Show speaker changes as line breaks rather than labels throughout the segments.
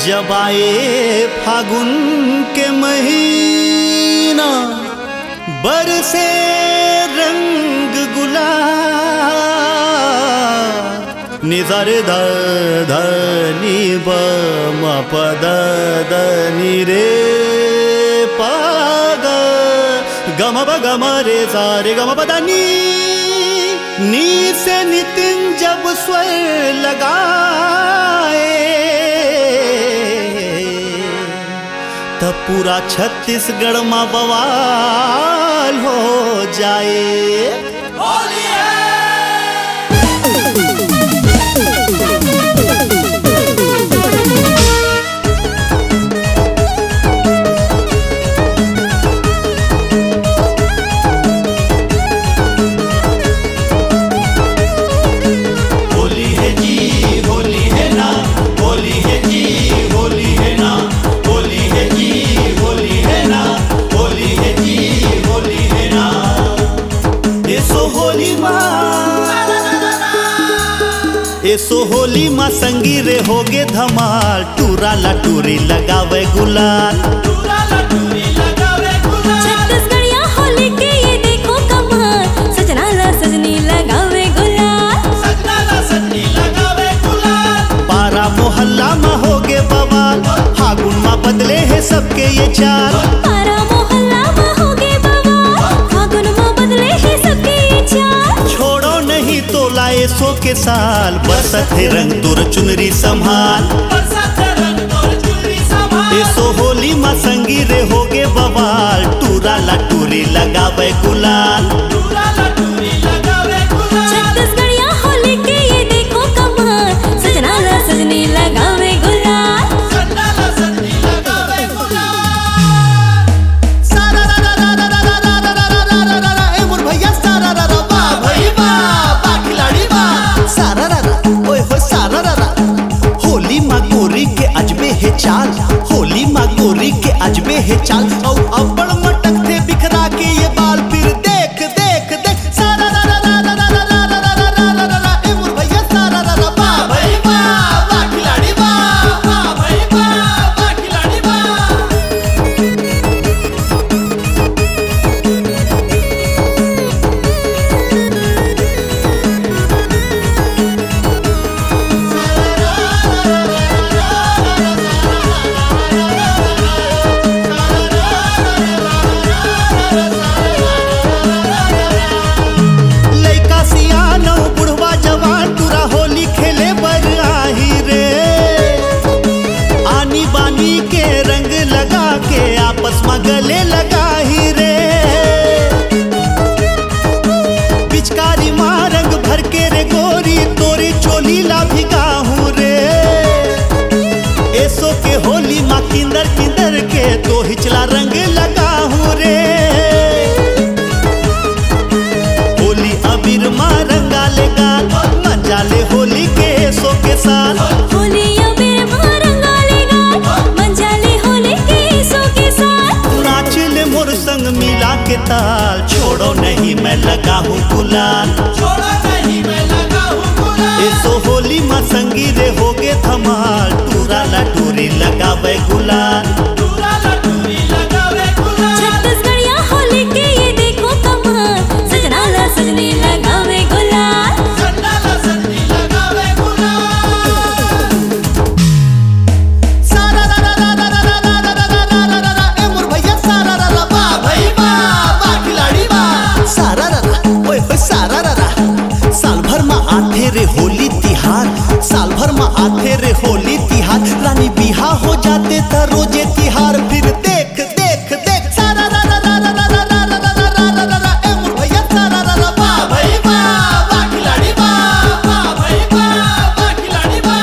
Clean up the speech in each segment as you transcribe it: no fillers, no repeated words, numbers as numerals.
जब आए फागुन के महीना बरसे रंग गुलाल, निजर धनी पद नी रे पाग गम गम रे सारे गम पदनी नी से नितिन जब स्वर लगाए तब पूरा छत्तीसगढ़ में बवाल हो जाए। होली सो होली माँ संगी रे होगे धमाल, टूरा ला टूरी लगावे गुलाल,
छत्तीसगढ़िया होली के ये देखो कमाल, सजना ला सजनी लगावे गुलाल,
पारा मोहल्ला में होगे बवाल, फागुन माँ बदले है सबके ये चाल,
पारा मोहल्ला में होगे बवाल, फागुन माँ बदले है सबके ये चाल।
छोड़ो नहीं तो लाए सो के साल, बरसत है रंग तोर चुनरी संभाल, सो होली माँ संगी रे होगे बवाल, टूरा ला टूरी लगावे गुलाल,
छत्तीसगढ़िया होली के ये देखो कमाल, सजना ला सजनी लगावे गुलाल,
चाल होली माँ गोरी के अजबे है चाल, और अब्बड़ मटक थे बिखरा के ये बाल, फिर देख देख देख सारा रा रा रा रा रा रा रा रा रा रा रा रा ए मोर भैया सारा रा रा बा भाई बा खिलाड़ी बा भाई बा खिलाड़ी बा। आपस में गले लगा ही रे, पिचकारी माँ रंग भर के रे गोरी, तोरी चोली ला भिगाहू रे, ऐसो के होली माँ किंदर किंदर के तो हिचला रंग लगाहू रे, होली अबीर माँ रंगा ले गाल, मजा ले होली के ऐसो के साल,
होली अबीर माँ रंगा ले गाल, मजा ले होली के ऐसो के साल,
नाच ले मोर संग मिला के ताल, छोड़ो नहीं मैं लगा हूँ गुलाल, ऐसो होली माँ संगी रे होगे धमाल, टूरा ला टूरी लगावे गुलाल,
छत्तीसगढ़िया होली के ये देखो कमाल, सजना ला सजनी लगावे गुलाल,
सारा रा रा रा रा रा रा रा रा रा रा रा रा ए मोर भैया सारा रा रा बा भाई बा खिलाड़ी बा सारा रा रा ओए होए सारा रा रा। साल भर में आते रे होली तिहार, साल भर में आते रे होली तिहार, रानी बिहा हो जाते त रोजे तिहार, फिर देख देख देख सारा रा रा रा रा रा रा रा रा रा रा रा रा ए मोर भैया सारा रा रा बा भाई बा खिलाड़ी बा भाई बा खिलाड़ी बा।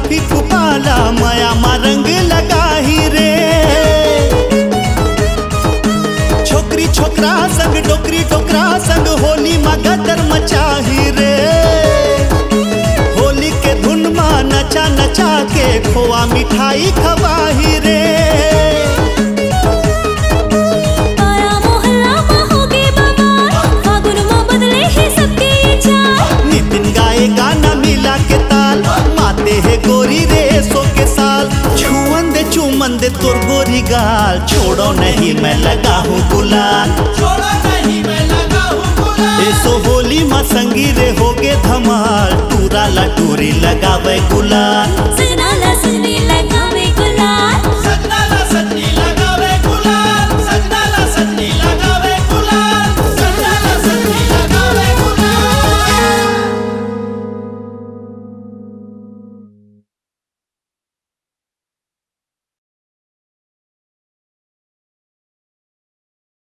कुल्फी छुपाला माया मा रंग लगाही रे। छोकरी छोकरा संग डोकरी डोकरा संग होली मा गदर मचाही रे। होली के धुन मा नचा नचा के खोआ मिठाई खवाही रे।
पारा मोहल्ला मा होगे बवाल, फागुन मा बदले है सबके ये चाल।
नितिन गाए गाना मिला के ताल, माते है गोरी रे सो के साल। छुअन दे चूमन दे तोर गोरी गाल, छोड़ो नहीं मैं लगा हूँ गुलाल। ऐसो होली मा संगी रे होगे धमाल, टूरा ला टूरी लगावे गुलाल।